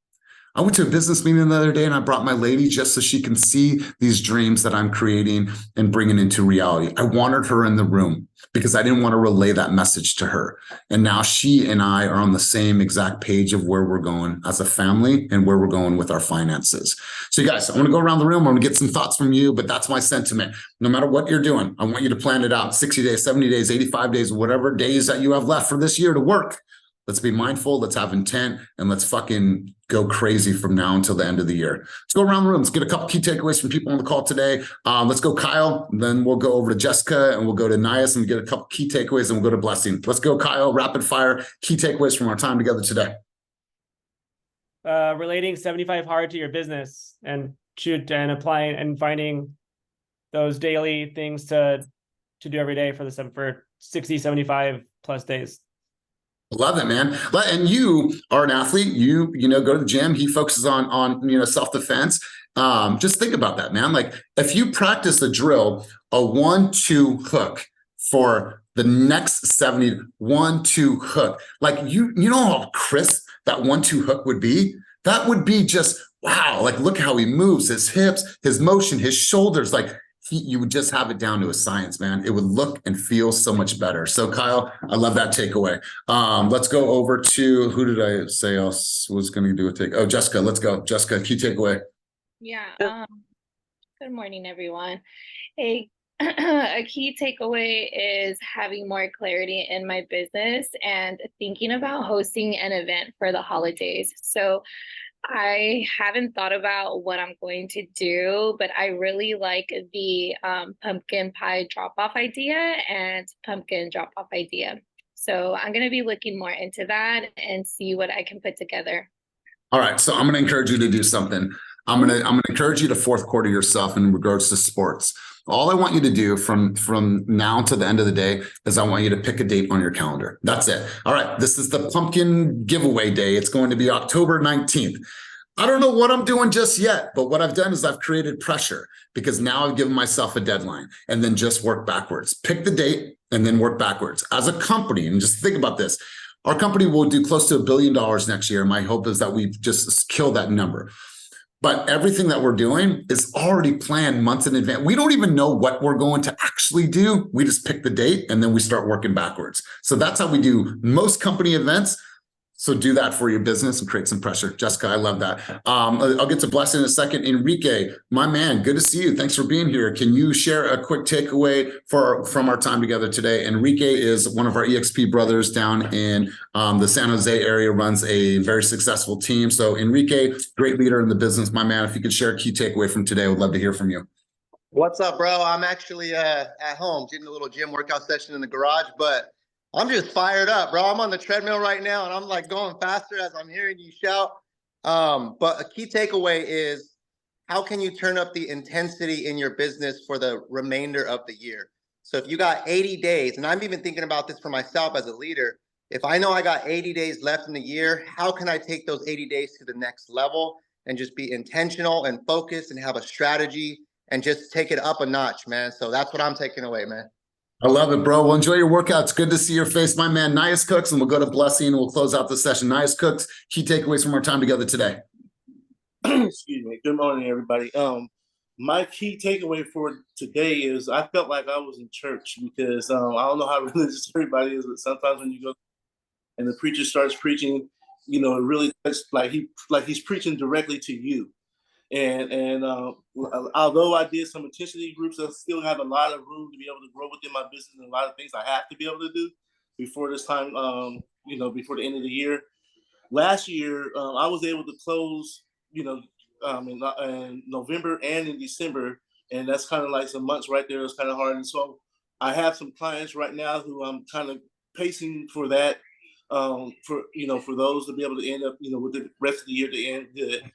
I went to a business meeting the other day and I brought my lady just so she can see these dreams that I'm creating and bringing into reality. I wanted her in the room because I didn't want to relay that message to her. And now she and I are on the same exact page of where we're going as a family and where we're going with our finances. So you guys, I want to go around the room. I'm going to get some thoughts from you, but that's my sentiment. No matter what you're doing, I want you to plan it out. 60 days, 70 days, 85 days, whatever days that you have left for this year to work. Let's be mindful, let's have intent, and let's fucking go crazy from now until the end of the year. Let's go around the room. Let's get a couple key takeaways from people on the call today. Let's go Kyle, then we'll go over to Jessica, and we'll go to Nias and get a couple key takeaways, and we'll go to Blessing. Let's go Kyle, rapid fire, key takeaways from our time together today. Relating 75 hard to your business and applying and finding those daily things to do every day for 60, 75 plus days. Love it, man. And you are an athlete. You go to the gym. He focuses on self-defense. Just think about that, man. Like if you practice a drill, a 1-2 hook for the next 70, 1-2 hook. Like you know how crisp that 1-2 hook would be? That would be just wow. Like look how he moves, his hips, his motion, his shoulders. Like you would just have it down to a science, man. It would look and feel so much better. So Kyle, I love that takeaway. Let's go over to, who did I say else was going to do a take? Oh, Jessica, let's go. Jessica, key takeaway. Yeah. Good morning, everyone. A key takeaway is having more clarity in my business and thinking about hosting an event for the holidays. So I haven't thought about what I'm going to do, but I really like the pumpkin pie drop-off idea and pumpkin drop-off idea. So I'm going to be looking more into that and see what I can put together. All right. So I'm going to encourage you to do something. I'm going to encourage you to fourth quarter yourself in regards to sports. All I want you to do from now to the end of the day is I want you to pick a date on your calendar. That's it. All right. This is the pumpkin giveaway day. It's going to be October 19th. I don't know what I'm doing just yet, but what I've done is I've created pressure because now I've given myself a deadline and then just work backwards. Pick the date and then work backwards. As a company, and just think about this, our company will do close to $1 billion next year. My hope is that we just kill that number. But everything that we're doing is already planned months in advance. We don't even know what we're going to actually do. We just pick the date and then we start working backwards. So that's how we do most company events. So do that for your business and create some pressure. Jessica, I love that. I'll get to Bless in a second. Enrique, my man, good to see you. Thanks for being here. Can you share a quick takeaway from our time together today? Enrique is one of our EXP brothers down in the San Jose area, runs a very successful team. So Enrique, great leader in the business, my man. If you could share a key takeaway from today, I would love to hear from you. What's up, bro? I'm actually at home getting a little gym workout session in the garage, but I'm just fired up, bro. I'm on the treadmill right now, and I'm like going faster as I'm hearing you shout. But a key takeaway is, how can you turn up the intensity in your business for the remainder of the year? So if you got 80 days, and I'm even thinking about this for myself as a leader, if I know I got 80 days left in the year, how can I take those 80 days to the next level and just be intentional and focused and have a strategy and just take it up a notch, man? So that's what I'm taking away, man. I love it, bro. Well, enjoy your workouts. Good to see your face, my man. Nias Cooks, and we'll go to Blessing and we'll close out the session. Nias Cooks, key takeaways from our time together today. Excuse me. Good morning, everybody. My key takeaway for today is I felt like I was in church because I don't know how religious everybody is, but sometimes when you go and the preacher starts preaching, you know, it really it's like he's preaching directly to you. And although I did some intensity groups, I still have a lot of room to be able to grow within my business and a lot of things I have to be able to do before this time, before the end of the year. Last year, I was able to close, in November and in December, and that's kind of like some months right there. It's kind of hard. And so I have some clients right now who I'm kind of pacing for that, for those to be able to end up, with the rest of the year to end good.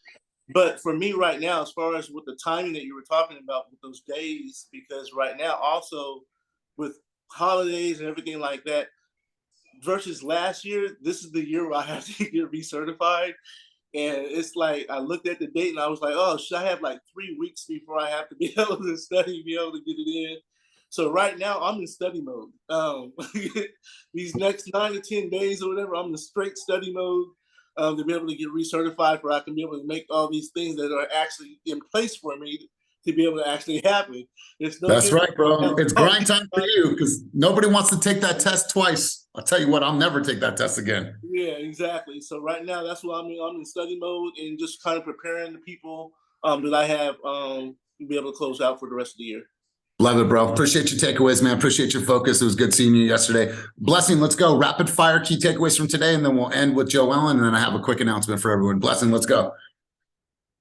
But for me right now, as far as with the timing that you were talking about with those days, because right now also with holidays and everything like that, versus last year, this is the year where I have to get recertified. And it's like, I looked at the date and I was like, oh, should I have like 3 weeks before I have to be able to study, be able to get it in? So right now I'm in study mode. These next 9 to 10 days or whatever, I'm in straight study mode. To be able to get recertified, where I can be able to make all these things that are actually in place for me to be able to actually happen. That's right, bro. It's grind time for you because nobody wants to take that test twice. I'll tell you what, I'll never take that test again. Yeah, exactly. So right now, that's what I'm in. I'm in study mode and just kind of preparing the people that I have to be able to close out for the rest of the year. Love it, bro. Appreciate your takeaways, man. Appreciate your focus. It was good seeing you yesterday. Blessing, let's go. Rapid fire key takeaways from today, and then we'll end with Joellen, and then I have a quick announcement for everyone. Blessing, let's go.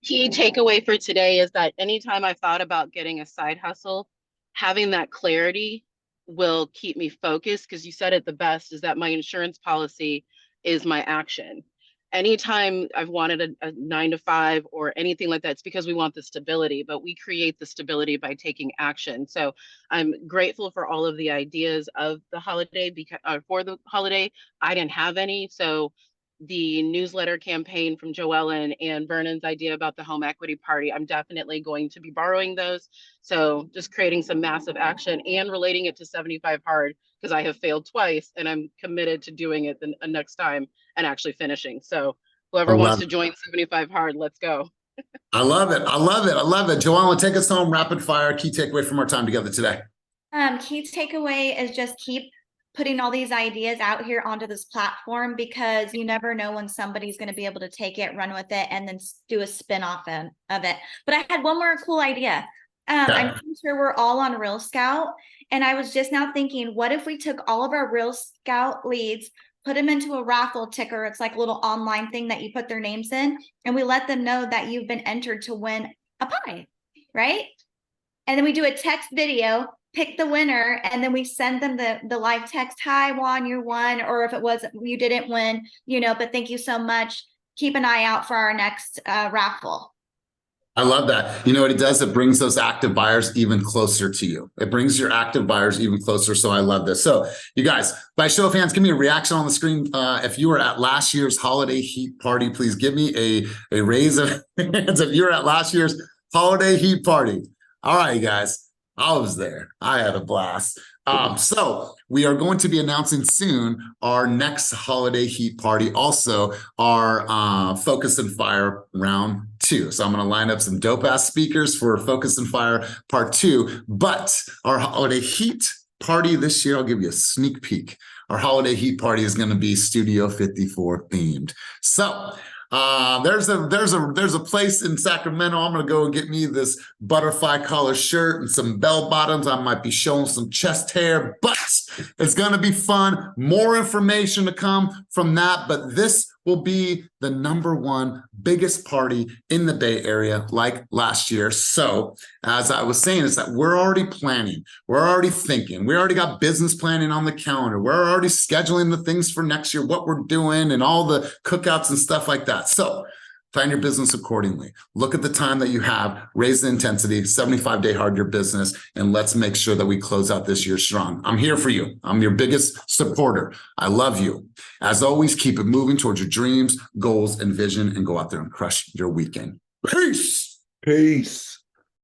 Key takeaway for today is that anytime I thought about getting a side hustle, having that clarity will keep me focused, because you said it the best, is that my insurance policy is my action. Anytime I've wanted a 9 to 5 or anything like that, it's because we want the stability, but we create the stability by taking action. So I'm grateful for all of the ideas of the holiday, because for the holiday, I didn't have any. So the newsletter campaign from Joellen and Vernon's idea about the home equity party, I'm definitely going to be borrowing those. So just creating some massive action and relating it to 75 hard, because I have failed twice and I'm committed to doing it the next time and actually finishing. So whoever wants to join 75 hard, let's go. I love it. I love it. I love it. Joellen, take us home. Rapid fire key takeaway from our time together today. Key takeaway is just keep putting all these ideas out here onto this platform, because you never know when somebody's going to be able to take it, run with it, and then do a spin-off of it. But I had one more cool idea. I'm pretty sure we're all on Real Scout, and I was just now thinking, what if we took all of our Real Scout leads, put them into a raffle ticker? It's like a little online thing that you put their names in, and we let them know that you've been entered to win a pie, right? And then we do a text video, pick the winner, and then we send them the live text, hi, Juan, you won, or if it was, you didn't win, but thank you so much. Keep an eye out for our next raffle. I love that. You know what it does? It brings those active buyers even closer to you. It brings your active buyers even closer. So I love this. So you guys, by show of hands, give me a reaction on the screen. If you were at last year's holiday heat party, please give me a raise of hands if you were at last year's holiday heat party. All right, you guys, I was there. I had a blast. So we are going to be announcing soon our next holiday heat party, also our Focus and Fire round 2. So I'm going to line up some dope ass speakers for Focus and Fire part 2. But our holiday heat party this year, I'll give you a sneak peek. Our holiday heat party is going to be Studio 54 themed. So there's a place in Sacramento. I'm gonna go and get me this butterfly collar shirt and some bell bottoms. I might be showing some chest hair, but it's gonna be fun. More information to come from that, but this will be the #1 biggest party in the Bay Area like last year. So as I was saying, is that we're already planning, we're already thinking, we already got business planning on the calendar, we're already scheduling the things for next year, what we're doing and all the cookouts and stuff like that. So plan your business accordingly. Look at the time that you have, raise the intensity, 75-day hard your business, and let's make sure that we close out this year strong. I'm here for you. I'm your biggest supporter. I love you. As always, keep it moving towards your dreams, goals, and vision, and go out there and crush your weekend. Peace. Peace.